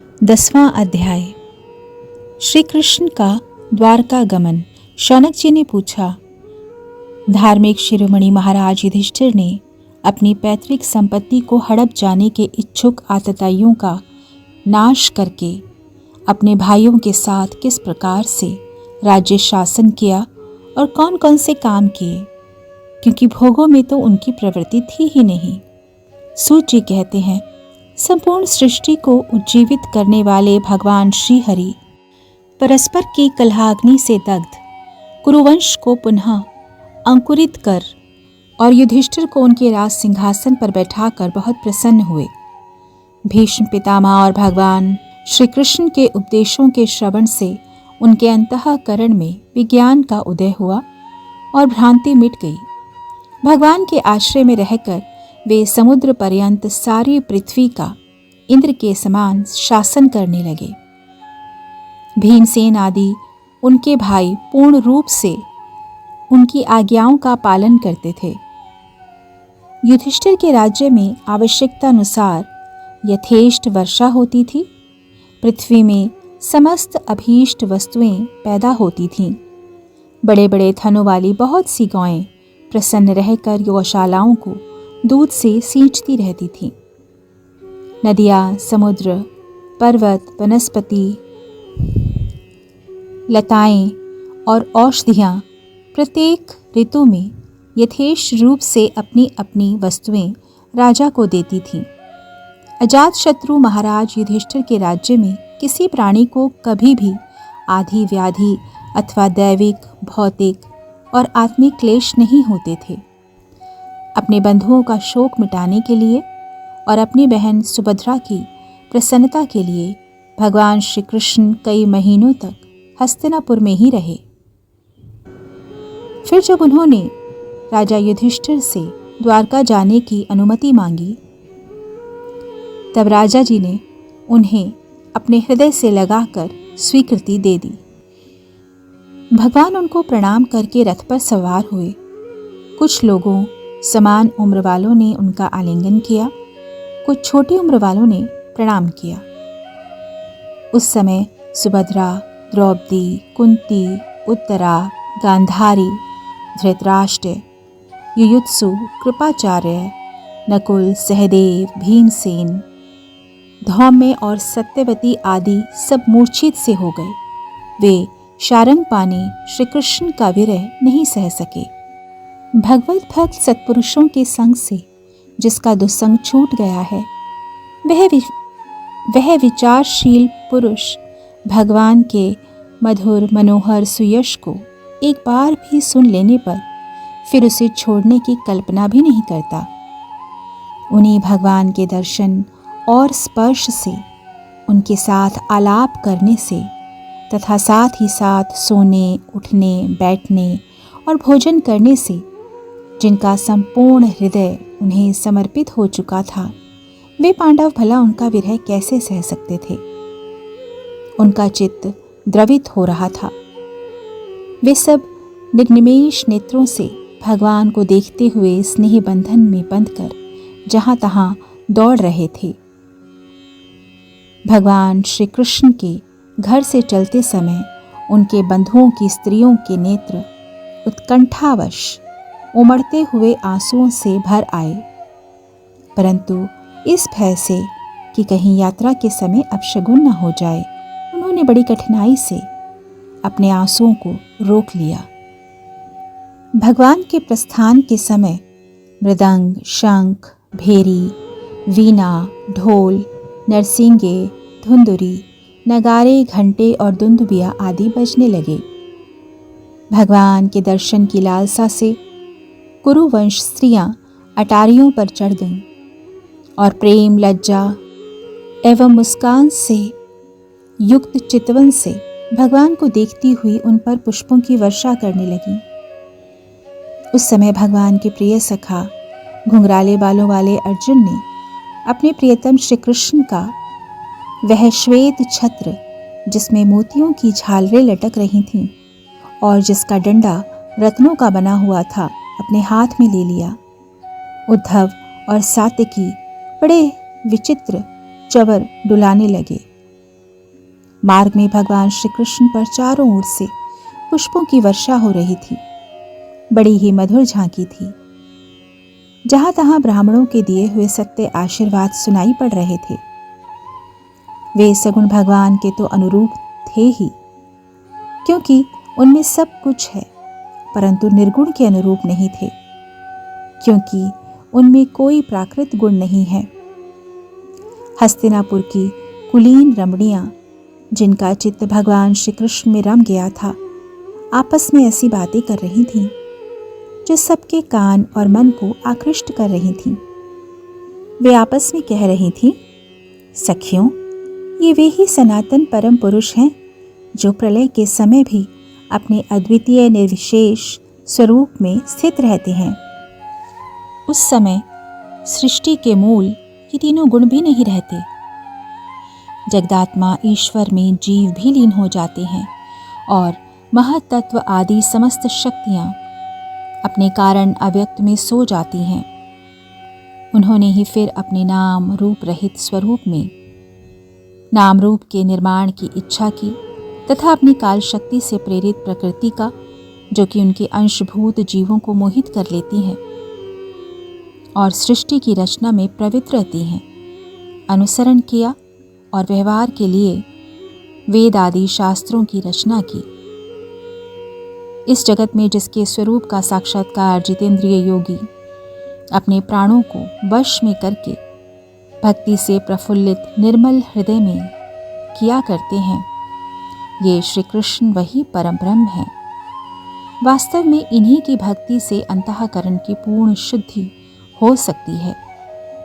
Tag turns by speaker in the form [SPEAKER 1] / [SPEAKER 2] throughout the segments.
[SPEAKER 1] 10वां अध्याय। श्री कृष्ण का द्वारका गमन। शौनक जी ने पूछा, धार्मिक शिरोमणि महाराज युधिष्ठिर ने अपनी पैतृक संपत्ति को हड़प जाने के इच्छुक आतताइयों का नाश करके अपने भाइयों के साथ किस प्रकार से राज्य शासन किया और कौन कौन से काम किए, क्योंकि भोगों में तो उनकी प्रवृत्ति थी ही नहीं। सूत जी कहते हैं, संपूर्ण सृष्टि को उज्जीवित करने वाले भगवान श्री हरि परस्पर की कलहाग्नि से दग्ध कुरुवंश को पुनः अंकुरित कर और युधिष्ठिर को उनके राज सिंहासन पर बैठाकर बहुत प्रसन्न हुए। भीष्म पितामह और भगवान श्री कृष्ण के उपदेशों के श्रवण से उनके अंतःकरण में विज्ञान का उदय हुआ और भ्रांति मिट गई। भगवान के आश्रय में रहकर वे समुद्र पर्यंत सारी पृथ्वी का इंद्र के समान शासन करने लगे। भीमसेन आदि उनके भाई पूर्ण रूप से उनकी आज्ञाओं का पालन करते थे। युधिष्ठिर के राज्य में आवश्यकता अनुसार यथेष्ट वर्षा होती थी। पृथ्वी में समस्त अभीष्ट वस्तुएं पैदा होती थीं। बड़े बड़े थनों वाली बहुत सी गौएं प्रसन्न रहकर गौशालाओं को दूध से सींचती रहती थीं। नदियाँ, समुद्र, पर्वत, वनस्पति, लताएं और औषधियाँ प्रत्येक ऋतु में यथेष्ट रूप से अपनी अपनी वस्तुएं राजा को देती थीं। अजातशत्रु महाराज युधिष्ठिर के राज्य में किसी प्राणी को कभी भी आधि व्याधि अथवा दैविक, भौतिक और आत्मिक क्लेश नहीं होते थे। अपने बंधुओं का शोक मिटाने के लिए और अपनी बहन सुभद्रा की प्रसन्नता के लिए भगवान श्री कृष्ण कई महीनों तक हस्तिनापुर में ही रहे। फिर जब उन्होंने राजा युधिष्ठिर से द्वारका जाने की अनुमति मांगी, तब राजा जी ने उन्हें अपने हृदय से लगाकर स्वीकृति दे दी। भगवान उनको प्रणाम करके रथ पर सवार हुए। कुछ लोगों समान उम्र वालों ने उनका आलिंगन किया, कुछ छोटी उम्र वालों ने प्रणाम किया। उस समय सुभद्रा, द्रौपदी, कुंती, उत्तरा, गांधारी, धृतराष्ट्र, युयुत्सु, कृपाचार्य, नकुल, सहदेव, भीमसेन, धौम्य और सत्यवती आदि सब मूर्छित से हो गए। वे शारंगपाणी श्री कृष्ण का विरह नहीं सह सके। भगवत भक्त सत्पुरुषों के संग से जिसका दुस्संग छूट गया है, वह विचारशील पुरुष भगवान के मधुर मनोहर सुयश को एक बार भी सुन लेने पर फिर उसे छोड़ने की कल्पना भी नहीं करता। उन्हीं भगवान के दर्शन और स्पर्श से, उनके साथ आलाप करने से तथा साथ ही साथ सोने, उठने, बैठने और भोजन करने से जिनका संपूर्ण हृदय उन्हें समर्पित हो चुका था, वे पांडव भला उनका विरह कैसे सह सकते थे। उनका चित्त द्रवित हो रहा था। वे सब निर्निमेष नेत्रों से भगवान को देखते हुए स्नेह बंधन में बंधकर जहाँ तहाँ दौड़ रहे थे। भगवान श्री कृष्ण के घर से चलते समय उनके बंधुओं की स्त्रियों के नेत्र उत्कंठावश उमड़ते हुए आंसुओं से भर आए, परंतु इस भय से कि कहीं यात्रा के समय अपशगुन न हो जाए, उन्होंने बड़ी कठिनाई से अपने आंसुओं को रोक लिया। भगवान के प्रस्थान के समय मृदंग, शंख, भेरी, वीणा, ढोल, नरसिंगे, धुंदुरी, नगारे, घंटे और दुंदुबिया आदि बजने लगे। भगवान के दर्शन की लालसा से कुरुवंश स्त्रियां अटारियों पर चढ़ गईं और प्रेम, लज्जा एवं मुस्कान से युक्त चितवन से भगवान को देखती हुई उन पर पुष्पों की वर्षा करने लगीं। उस समय भगवान के प्रिय सखा घुंघराले बालों वाले अर्जुन ने अपने प्रियतम श्री कृष्ण का वह श्वेत छत्र, जिसमें मोतियों की झालरें लटक रही थीं और जिसका डंडा रत्नों का बना हुआ था, अपने हाथ में ले लिया। उद्धव और सात्यकी बड़े विचित्र चवर डुलाने लगे मार्ग में भगवान श्री कृष्ण पर चारों ओर से पुष्पों की वर्षा हो रही थी। बड़ी ही मधुर झांकी थी। जहां तहां ब्राह्मणों के दिए हुए सत्य आशीर्वाद सुनाई पड़ रहे थे। वे सगुण भगवान के तो अनुरूप थे ही, क्योंकि उनमें सब कुछ है, परंतु निर्गुण के अनुरूप नहीं थे, क्योंकि उनमें कोई प्राकृत गुण नहीं है। हस्तिनापुर की कुलीन रमणियां, जिनका चित्त भगवान श्री कृष्ण में रम गया था, आपस में ऐसी बातें कर रही थीं जो सबके कान और मन को आकृष्ट कर रही थीं। वे आपस में कह रही थीं, सखियों, ये वे ही सनातन परम पुरुष हैं जो प्रलय के समय भी अपने अद्वितीय निर्विशेष स्वरूप में स्थित रहते हैं। उस समय सृष्टि के मूल ये तीनों गुण भी नहीं रहते। जगदात्मा ईश्वर में जीव भी लीन हो जाते हैं और महत्तत्व आदि समस्त शक्तियाँ अपने कारण अव्यक्त में सो जाती हैं। उन्होंने ही फिर अपने नाम रूप रहित स्वरूप में नाम रूप के निर्माण की इच्छा की तथा अपनी काल शक्ति से प्रेरित प्रकृति का, जो कि उनके अंशभूत जीवों को मोहित कर लेती है और सृष्टि की रचना में प्रवृत्त रहती हैं, अनुसरण किया और व्यवहार के लिए वेद आदि शास्त्रों की रचना की। इस जगत में जिसके स्वरूप का साक्षात्कार जितेंद्रिय योगी अपने प्राणों को वश में करके भक्ति से प्रफुल्लित निर्मल हृदय में किया करते हैं, ये श्री कृष्ण वही परम ब्रह्म है। वास्तव में इन्हीं की भक्ति से अंतःकरण की पूर्ण शुद्धि हो सकती है,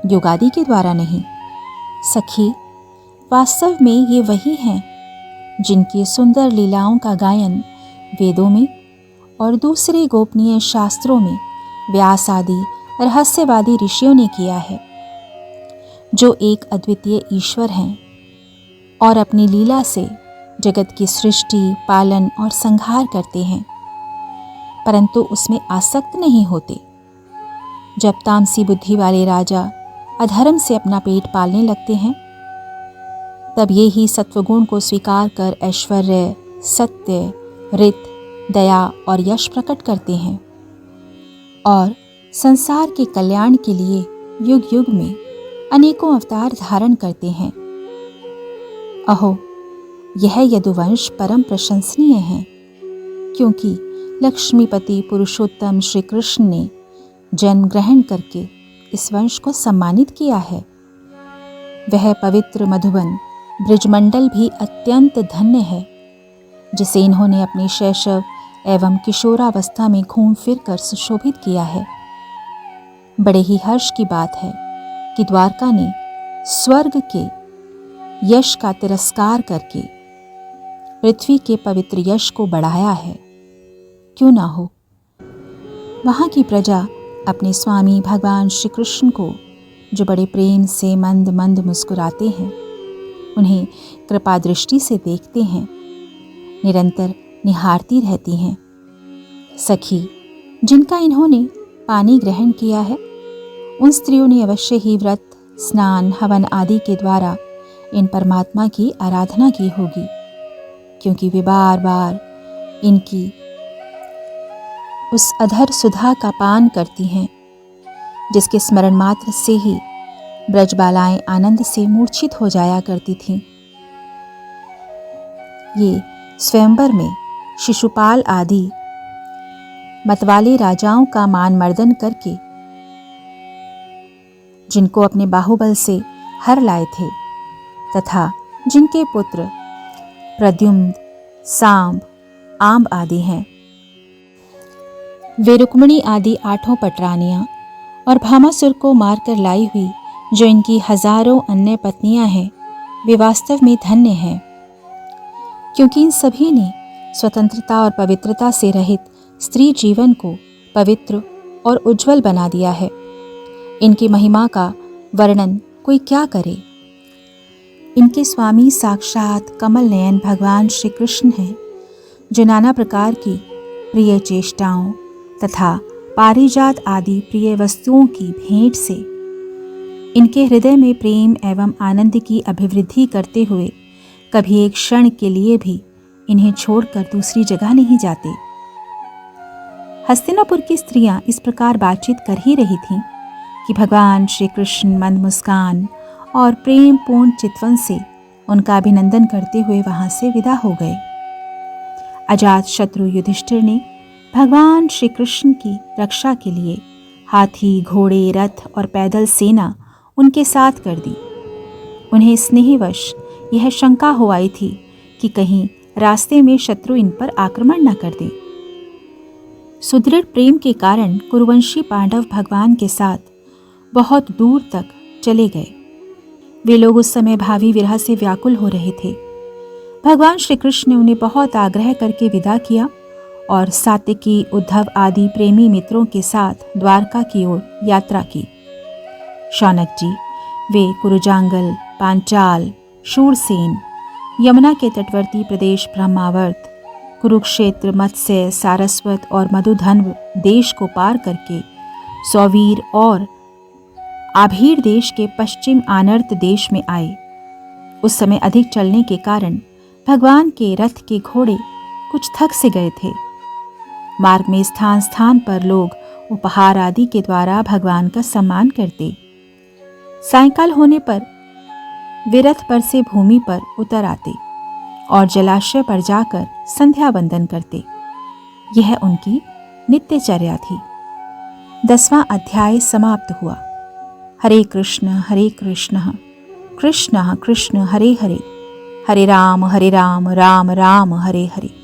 [SPEAKER 1] योगादि के द्वारा नहीं। सखी, वास्तव में ये वही हैं जिनकी सुंदर लीलाओं का गायन वेदों में और दूसरे गोपनीय शास्त्रों में व्यास आदि रहस्यवादी ऋषियों ने किया है, जो एक अद्वितीय ईश्वर हैं और अपनी लीला से जगत की सृष्टि, पालन और संहार करते हैं, परंतु उसमें आसक्त नहीं होते। जब तामसी बुद्धि वाले राजा अधर्म से अपना पेट पालने लगते हैं, तब ये ही सत्वगुण को स्वीकार कर ऐश्वर्य, सत्य, रित, दया और यश प्रकट करते हैं और संसार के कल्याण के लिए युग युग में अनेकों अवतार धारण करते हैं। अहो, यह यदुवंश परम प्रशंसनीय है, क्योंकि लक्ष्मीपति पुरुषोत्तम श्री कृष्ण ने जन्म ग्रहण करके इस वंश को सम्मानित किया है। वह पवित्र मधुबन ब्रिजमंडल भी अत्यंत धन्य है, जिसे इन्होंने अपने शैशव एवं किशोरावस्था में घूम फिर कर सुशोभित किया है। बड़े ही हर्ष की बात है कि द्वारका ने स्वर्ग के यश का तिरस्कार करके पृथ्वी के पवित्र यश को बढ़ाया है। क्यों ना हो, वहाँ की प्रजा अपने स्वामी भगवान श्री कृष्ण को, जो बड़े प्रेम से मंद मंद मुस्कुराते हैं, उन्हें कृपा दृष्टि से देखते हैं, निरंतर निहारती रहती हैं। सखी, जिनका इन्होंने पानी ग्रहण किया है, उन स्त्रियों ने अवश्य ही व्रत, स्नान, हवन आदि के द्वारा इन परमात्मा की आराधना की होगी, क्योंकि वे बार बार इनकी उस अधर सुधा का पान करती हैं, जिसके स्मरण मात्र से ही ब्रजबालाएं आनंद से मूर्छित हो जाया करती थीं। ये स्वयंवर में शिशुपाल आदि मतवाले राजाओं का मान मर्दन करके, जिनको अपने बाहुबल से हर लाए थे, तथा जिनके पुत्र प्रद्युम्न, सांब, आंब आदि हैं, वे रुक्मिणी आदि 8 पटरानियां और भामासुर को मारकर लाई हुई जो इनकी हजारों अन्य पत्नियां हैं, वे वास्तव में धन्य हैं, क्योंकि इन सभी ने स्वतंत्रता और पवित्रता से रहित स्त्री जीवन को पवित्र और उज्जवल बना दिया है। इनकी महिमा का वर्णन कोई क्या करे। इनके स्वामी साक्षात कमल नयन भगवान श्री कृष्ण हैं, जो नाना प्रकार की प्रिय चेष्टाओं तथा पारिजात आदि प्रिय वस्तुओं की भेंट से इनके हृदय में प्रेम एवं आनंद की अभिवृद्धि करते हुए कभी एक क्षण के लिए भी इन्हें छोड़कर दूसरी जगह नहीं जाते। हस्तिनापुर की स्त्रियां इस प्रकार बातचीत कर ही रही थीं कि भगवान श्री कृष्ण मंद मुस्कान और प्रेम पूर्ण चितवन से उनका अभिनंदन करते हुए वहां से विदा हो गए। अजात शत्रु युधिष्ठिर ने भगवान श्री कृष्ण की रक्षा के लिए हाथी, घोड़े, रथ और पैदल सेना उनके साथ कर दी। उन्हें स्नेहवश यह शंका हो आई थी कि कहीं रास्ते में शत्रु इन पर आक्रमण न कर दे। सुदृढ़ प्रेम के कारण कुरुवंशी पांडव भगवान के साथ बहुत दूर तक चले गए। वे लोग उस समय भावी विरह से व्याकुल हो रहे थे। भगवान श्री कृष्ण ने उन्हें बहुत आग्रह करके विदा किया और सात्विकी, उद्धव आदि प्रेमी मित्रों के साथ द्वारका की ओर यात्रा की। शौनक जी वे कुरुजांगल, पांचाल, शूरसेन, यमुना के तटवर्ती प्रदेश ब्रह्मावर्त, कुरुक्षेत्र, मत्स्य, सारस्वत और मधुधन्व देश को पार करके सौवीर और आभीर देश के पश्चिम आनर्त देश में आए। उस समय अधिक चलने के कारण भगवान के रथ के घोड़े कुछ थक से गए थे। मार्ग में स्थान स्थान पर लोग उपहार आदि के द्वारा भगवान का सम्मान करते। सायंकाल होने पर वे रथ पर से भूमि पर उतर आते और जलाशय पर जाकर संध्या वंदन करते। यह उनकी नित्यचर्या थी। 10वां अध्याय समाप्त हुआ। हरे कृष्ण कृष्ण कृष्ण हरे हरे, हरे राम राम राम हरे हरे।